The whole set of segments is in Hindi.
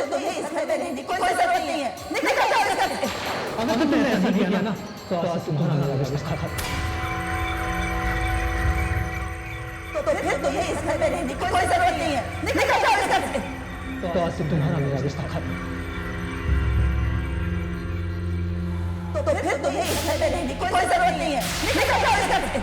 तो तुम्हें इस घर में रहने की कोई जरूरत नहीं है। निकल जाओ इस घर से। अगर तुमने ऐसा नहीं किया ना तो आज से तुम्हारा मेरा रिश्ता खत्म। तो फिर तुम्हें इस घर में रहने की कोई जरूरत नहीं है। निकल जाओ इस घर से। तो आज से तुम्हारा मेरा रिश्ता खत्म। तो फिर तुम्हें इस घर में रहने की कोई जरूरत नहीं है। निकल जाओ इस घर से।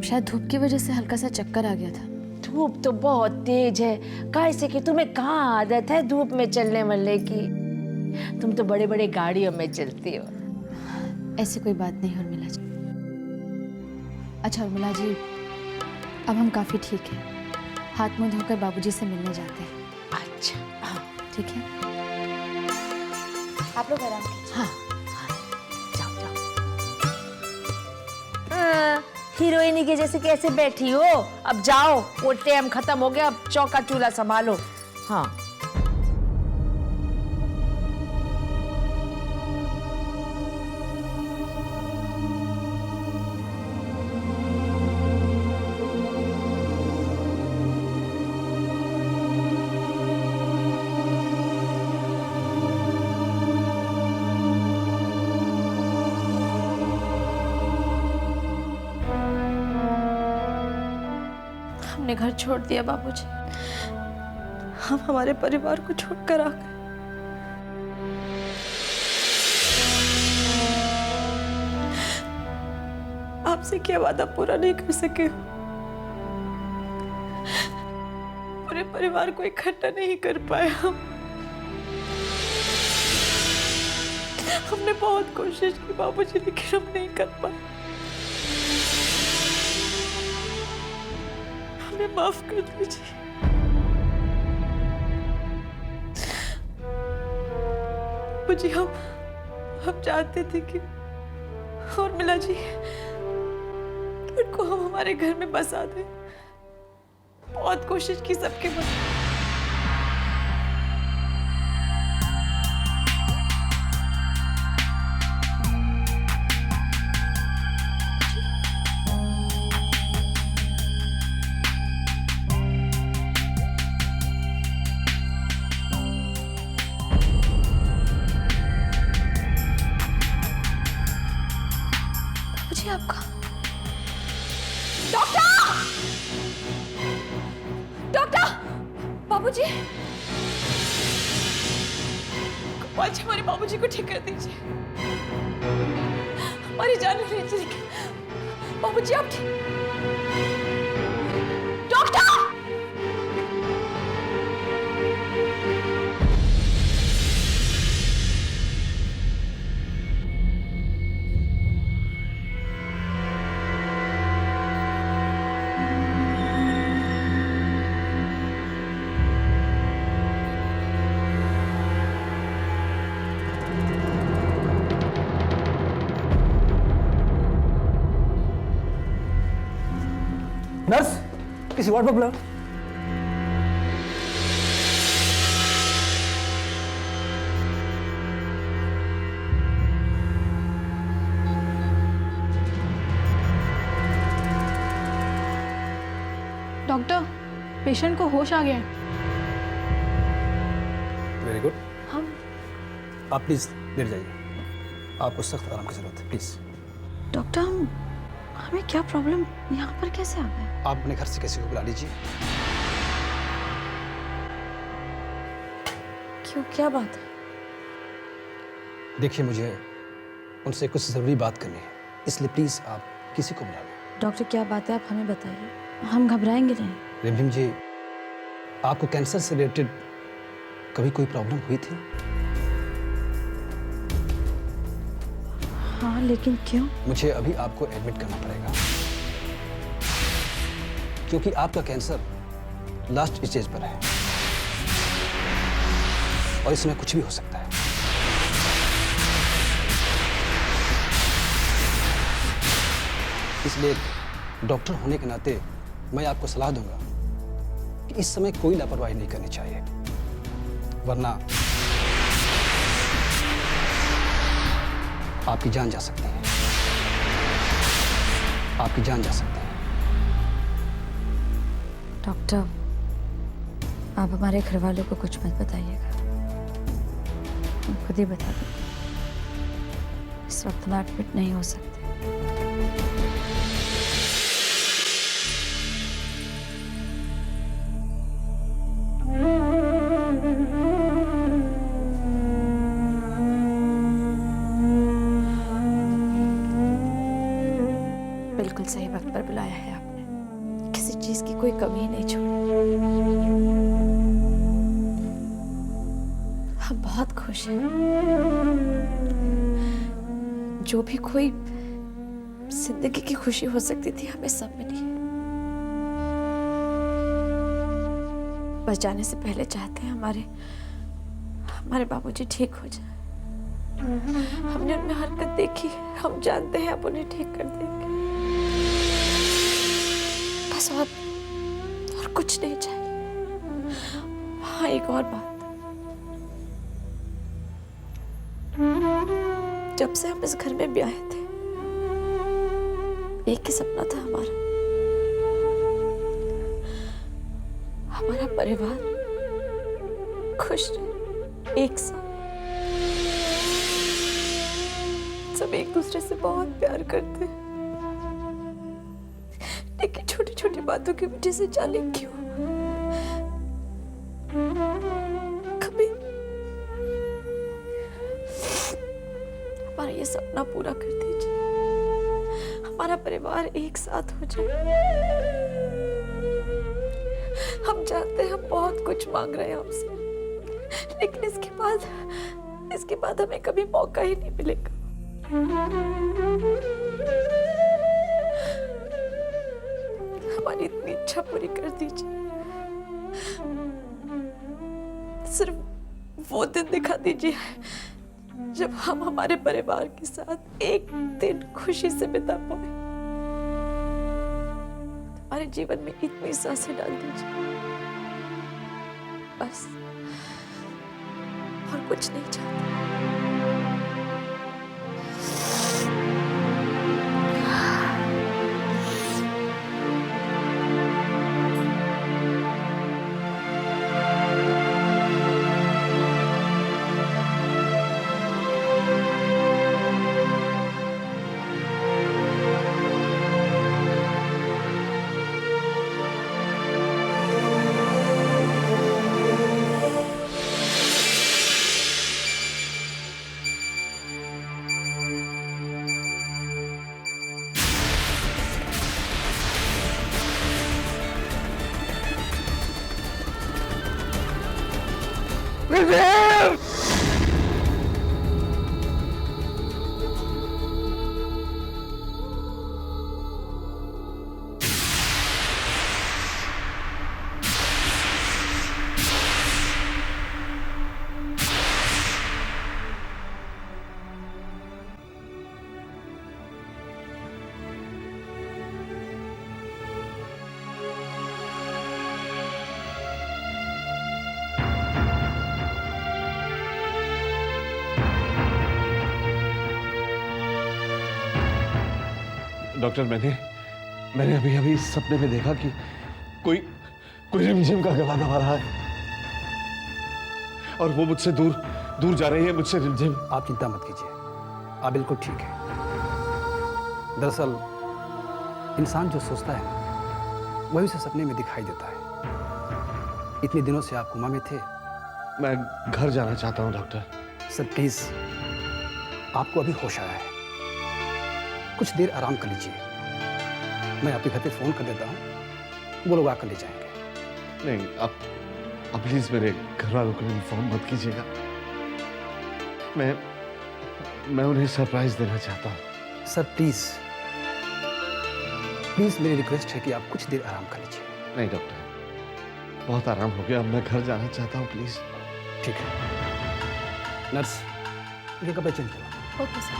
शायद धूप की वजह से हल्का सा चक्कर आ गया था। धूप तो बहुत तेज है, कैसे कि तुम्हें कहाँ आदत है धूप में चलने वलने की। तुम तो बड़े बड़े गाड़ियों में चलती हो। ऐसी कोई बात नहीं उर्मिला जी। अच्छा उर्मिला जी, अब हम काफी ठीक हैं। हाथ मुंह धोकर बाबूजी से मिलने जाते हैं। अच्छा ठीक है, आप लोग आराम कीजिए। हाँ जाओ जाओ। हीरोइनी के जैसे कैसे बैठी हो? अब जाओ, वो टाइम खत्म हो गया, अब चौका चूल्हा संभालो। हाँ हमने घर छोड़ दिया बाबूजी। हम हमारे परिवार को छोड़कर आ गए। आपसे क्या वादा पूरा नहीं कर सके। पूरे परिवार को इकट्ठा नहीं कर पाए हम। हमने बहुत कोशिश की बाबूजी, लेकिन हम नहीं कर पाए। हमें माफ कर दीजिए। मुझे हम चाहते थे कि उर्मिला जी उनको हम हमारे घर में बसा दें। बहुत कोशिश की सबके मन। आपका डॉक्टर, डॉक्टर, बाबूजी, आज हमारे बाबूजी को ठीक कर दीजिए। हमारी जान ले लीजिए। बाबूजी आप ठीक। डॉक्टर, नर्स, किसी वार्ड पर बुलाओ। डॉक्टर, पेशेंट को होश आ गया है। Very good. हम आप प्लीज लेट जाइए, आपको सख्त आराम की जरूरत है, प्लीज। डॉक्टर, हमें क्या प्रॉब्लम, यहाँ पर कैसे आ गए? आप अपने घर से किसी को बुला लीजिए। क्यों, क्या बात है? देखिए, मुझे उनसे कुछ जरूरी बात करनी है। इसलिए प्लीज़ आप किसी को बुला लो। डॉक्टर क्या बात है, आप हमें बताइए, हम घबराएंगे नहीं। रिमझिम जी, आपको कैंसर से रिलेटेड कभी कोई प्रॉब्लम हुई थी? हाँ, लेकिन क्यों? मुझे अभी आपको एडमिट करना पड़ेगा क्योंकि आपका कैंसर लास्ट स्टेज पर है और इसमें कुछ भी हो सकता है। इसलिए डॉक्टर होने के नाते मैं आपको सलाह दूंगा कि इस समय कोई लापरवाही नहीं करनी चाहिए, वरना आपकी जान जा सकती है। आपकी जान जा सकती है। डॉक्टर, आप हमारे घर वालों को कुछ मत बताइएगा, हम खुद ही बता देंगे। इस वक्त हम एडमिट नहीं हो सकते। बिल्कुल सही वक्त पर बुलाया है आपने, किसी चीज की कोई कमी नहीं छोड़ी। हम बहुत खुश हैं। जो भी कोई जिंदगी की खुशी हो सकती थी हमें सब मिली है। बस जाने से पहले चाहते हैं हमारे बाबूजी ठीक हो जाए। हमने उनमें हरकत देखी है, हम जानते हैं अब उन्हें ठीक कर देंगे। बस और कुछ नहीं चाहिए। हाँ, एक और बात, जब से हम इस घर में ब्याहे थे, एक ही सपना था हमारा परिवार खुश रहे, एक साथ। सब एक दूसरे से बहुत प्यार करते हैं, लेकिन छोटी छोटी बातों की वजह से जाने क्यों कभी हमारा ये सपना पूरा कर दीजिए, हमारा परिवार एक साथ हो जाए। हम जानते हैं हम बहुत कुछ मांग रहे हैं हमसे, लेकिन इसके बाद हमें कभी मौका ही नहीं मिलेगा। हमारी इतनी इच्छा पूरी कर दीजिए। सिर्फ वो दिन दिखा दीजिए जब हम हमारे परिवार के साथ एक दिन खुशी से बिता पाए। हमारे जीवन में इतनी सांसें डाल दीजिए, बस, और कुछ नहीं चाहते। डॉक्टर, मैंने अभी इस सपने में देखा कि कोई रिमझिम का गला दबा रहा है और वो मुझसे दूर जा रही है, मुझसे रिमझिम। आप चिंता मत कीजिए, आप बिल्कुल ठीक है। दरअसल इंसान जो सोचता है ना, वही उसे सपने में दिखाई देता है। इतने दिनों से आप कोमा में थे। मैं घर जाना चाहता हूँ डॉक्टर। सर प्लीज, आपको अभी होश आया है, कुछ देर आराम कर लीजिए। मैं आपके घर पे फोन कर देता हूँ, वो लोग आकर ले जाएंगे। नहीं, आप प्लीज मेरे घर वालों को इन्फॉर्म मत कीजिएगा। मैं उन्हें सरप्राइज देना चाहता हूँ। सर प्लीज मेरी रिक्वेस्ट है कि आप कुछ देर आराम कर लीजिए। नहीं डॉक्टर, बहुत आराम हो गया, अब मैं घर जाना चाहता हूँ प्लीज। ठीक है नर्स, ये कपड़े चेंज करो। Okay sir.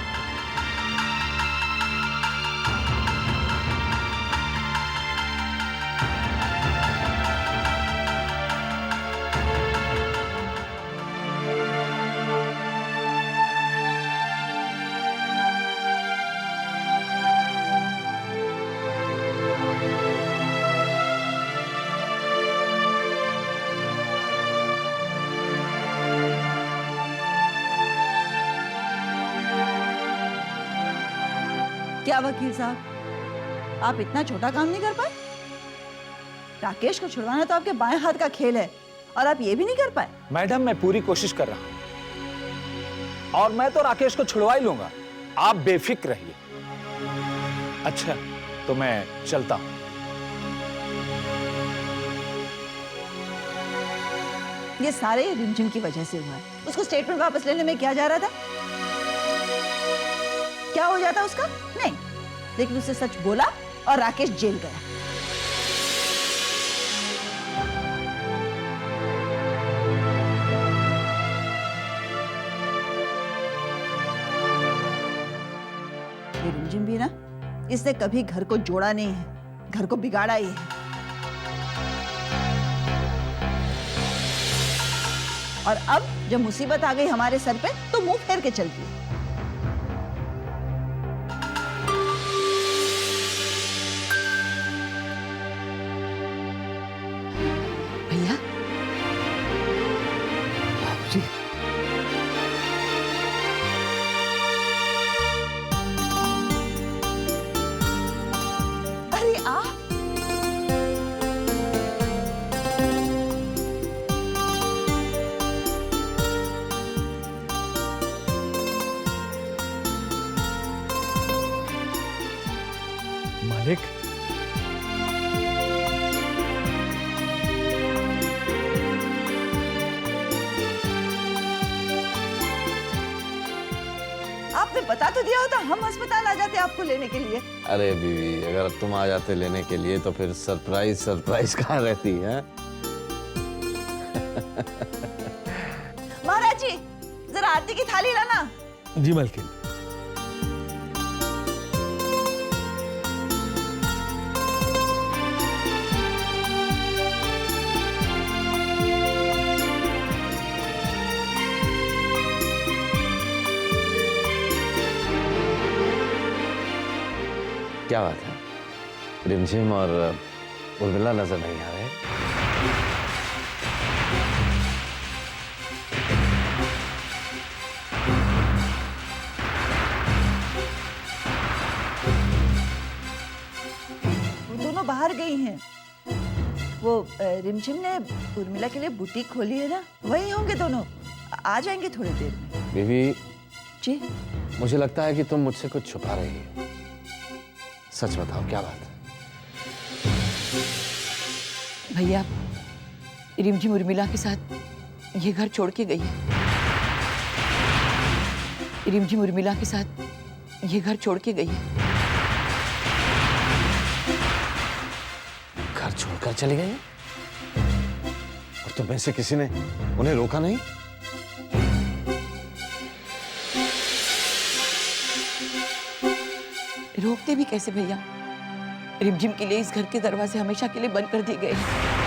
क्या वकील साहब, आप इतना छोटा काम नहीं कर पाए? राकेश को छुड़वाना तो आपके बाएं हाथ का खेल है और आप ये भी नहीं कर पाए। मैडम मैं पूरी कोशिश कर रहा हूं और मैं तो राकेश को छुड़वा ही लूंगा, आप बेफिक्र रहिए। अच्छा तो मैं चलता हूं। ये सारे रिमझिम की वजह से हुआ है। उसको स्टेटमेंट वापस लेने में क्या जा रहा था? क्या हो जाता उसका? नहीं, लेकिन उसने सच बोला और राकेश जेल गया। ये रिमझिम भी ना, इसने कभी घर को जोड़ा नहीं है, घर को बिगाड़ा ही है। और अब जब मुसीबत आ गई हमारे सर पे तो मुंह फेर के चलती है। भैया, बाबूजी, अरे आप मालिक, आपने बता तो दिया होता, हम अस्पताल आ जाते आपको लेने के लिए। अरे बीवी, अगर तुम आ जाते लेने के लिए तो फिर सरप्राइज कहाँ रहती है? महाराज जी, जरा आरती की थाली लाना। जी मलकिन। क्या बात है, रिमझिम और उर्मिला नजर नहीं आ रहे? वो दोनों बाहर गई हैं। वो रिमझिम ने उर्मिला के लिए बुटीक खोली है ना, वही होंगे दोनों। आ जाएंगे थोड़ी देर में। बीवी, जी मुझे लगता है कि तुम मुझसे कुछ छुपा रही हो। सच बताओ, क्या बात है? भैया, रिमझिम उर्मिला के साथ ये घर छोड़ के गई है। रिमझिम उर्मिला के साथ ये घर छोड़ के गई है। घर छोड़कर चली गई? और तुम में से किसी ने उन्हें रोका नहीं? रोकते भी कैसे भैया? रिमझिम के लिए इस घर के दरवाजे हमेशा के लिए बंद कर दिए गए हैं।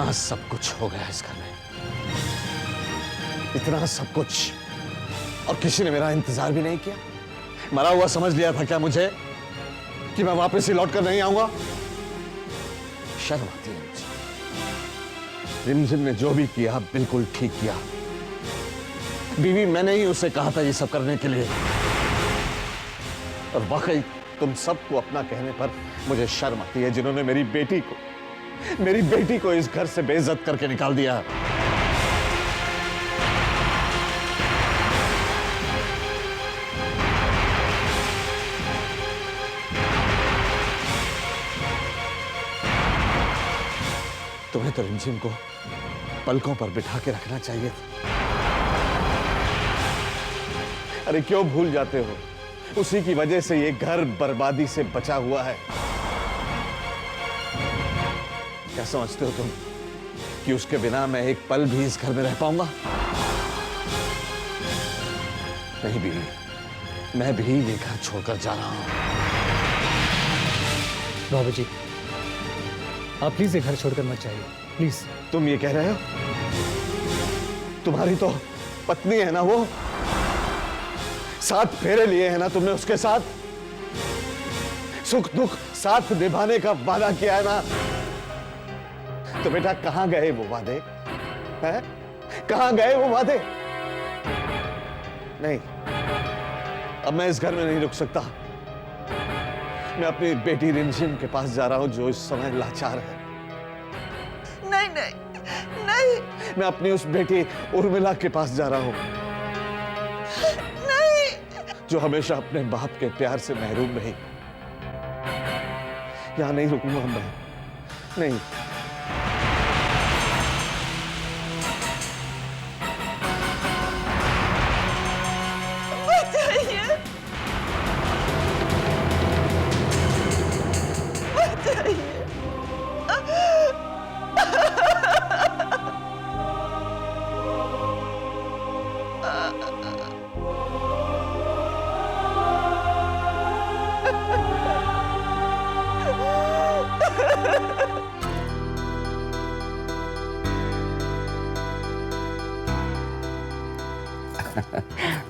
इतना सब कुछ हो गया इस घर में, इतना सब कुछ, और किसी ने मेरा इंतजार भी नहीं किया। मरा हुआ समझ लिया था क्या मुझे कि मैं वापस ही लौट कर नहीं आऊंगा? शर्म आती है मुझे। रिमझिम ने जो भी किया बिल्कुल ठीक किया। बीवी मैंने ही उसे कहा था ये सब करने के लिए, और वाकई तुम सबको अपना कहने पर मुझे शर्म आती है, जिन्होंने मेरी बेटी को इस घर से बेइज्जत करके निकाल दिया। तुम्हें तो रिमझिम को पलकों पर बिठा के रखना चाहिए था। अरे क्यों भूल जाते हो, उसी की वजह से ये घर बर्बादी से बचा हुआ है। क्या समझते हो तुम कि उसके बिना मैं एक पल भी इस घर में रह पाऊंगा? नहीं बीवी, मैं भी ये घर छोड़कर जा रहा हूं। बाबूजी, आप प्लीज ये घर छोड़कर मत जाइए, प्लीज। तुम ये कह रहे हो? तुम्हारी तो पत्नी है ना वो, 7 फेरे लिए हैं ना तुमने उसके साथ, सुख दुख साथ निभाने का वादा किया है ना। तो बेटा कहां गए वो वादे? हैं? कहां गए वो वादे? नहीं, अब मैं इस घर में नहीं रुक सकता। मैं अपनी बेटी रिमझिम के पास जा रहा हूं, जो इस समय लाचार है। नहीं नहीं नहीं, मैं अपनी उस बेटी उर्मिला के पास जा रहा हूं, नहीं। जो हमेशा अपने बाप के प्यार से महरूम रही। यहां नहीं रुकूंगा मैं, नहीं।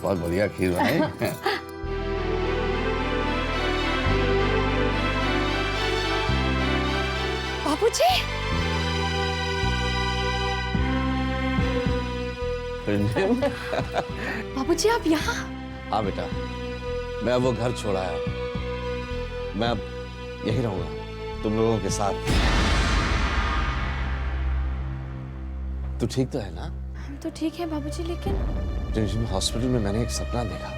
बहुत बढ़िया खीर बनाई। बाबूजी, बाबूजी आप यहाँ? हाँ बेटा, मैं अब वो घर छोड़ा है, मैं अब यही रहूंगा तुम लोगों के साथ। तू ठीक तो है ना? हम तो ठीक है बाबूजी, लेकिन रिमझिम हॉस्पिटल में मैंने एक सपना देखा,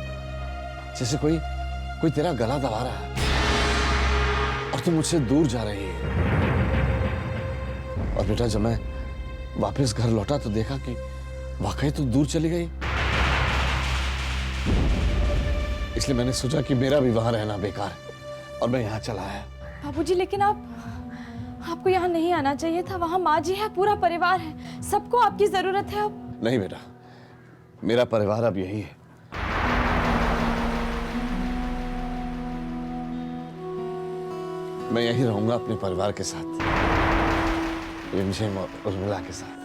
जैसे कोई तेरा गला दबा रहा है और तुम मुझसे दूर जा रही है। और बेटा जब मैं वापस घर लौटा तो देखा कि वाकई तो दूर चली गई। इसलिए मैंने सोचा कि मेरा भी वहां रहना बेकार है और मैं यहाँ चला आया। बाबूजी लेकिन आपको यहाँ नहीं आना चाहिए था। वहाँ माँ जी है, पूरा परिवार है, सबको आपकी जरूरत है अब। नहीं बेटा, मेरा परिवार अब यही है। मैं यही रहूंगा अपने परिवार के साथ, रिमझिम और उर्मिला के साथ।